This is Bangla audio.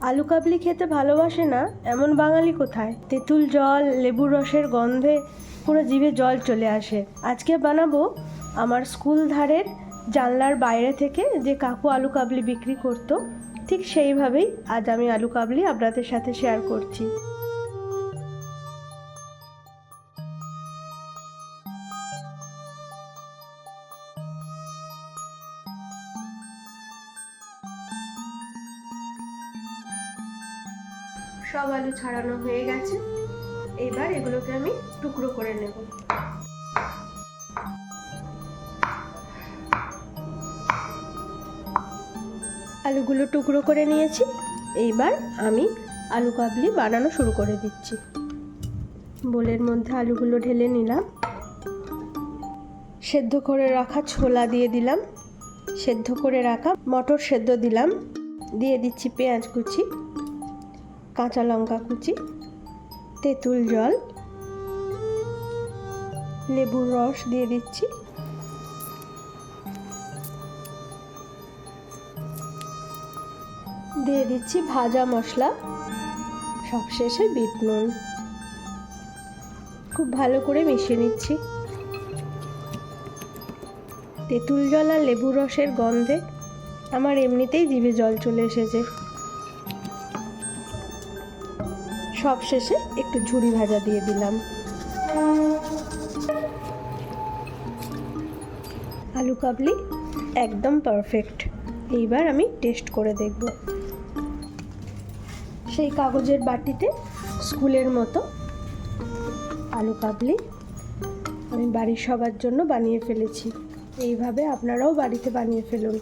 আলু কাবলি খেতে ভালোবাসে না এমন বাঙালি কোথায়? তেঁতুল জল, লেবুর রসের গন্ধে পুরো জিভে জল চলে আসে। আজকে বানাবো আমার স্কুল ধারের জানলার বাইরে থেকে যে কাকু আলু কাবলি বিক্রি করতো, ঠিক সেইভাবেই আজ আমি আলু কাবলি আপনাদের সাথে শেয়ার করছি। সব আলু ছাড়ানো হয়ে গেছে, এবার এগুলোকে আমি টুকরো করে নেব। আলুগুলো টুকরো করে নিয়েছি, এইবার আমি আলু কাবলি বানানো শুরু করে দিচ্ছি। বোলের মধ্যে আলুগুলো ঢেলে নিলাম, সেদ্ধ করে রাখা ছোলা দিয়ে দিলাম, সেদ্ধ করে রাখা মটর সেদ্ধ দিলাম, দিয়ে দিচ্ছি পেঁয়াজ কুচি, কাঁচা লঙ্কা কুচি, তেঁতুল জল, লেবুর রস দিয়ে দিচ্ছি, দিয়ে দিচ্ছি ভাজা মশলা, সবশেষে বিট নুন। খুব ভালো করে মিশিয়ে নিচ্ছি। তেঁতুল জল আর লেবুর রসের গন্ধে আমার এমনিতেই জিভে জল চলে এসেছে। সবশেষে একটু ঝুরি ভাজা দিয়ে দিলাম। আলু কাবলি একদম পারফেক্ট। এইবার আমি টেস্ট করে দেখব। সেই কাগজের বাটিতে স্কুলের মতো আলু কাবলি আমি বাড়ির সবার জন্য বানিয়ে ফেলেছি। এইভাবে আপনারাও বাড়িতে বানিয়ে ফেলুন।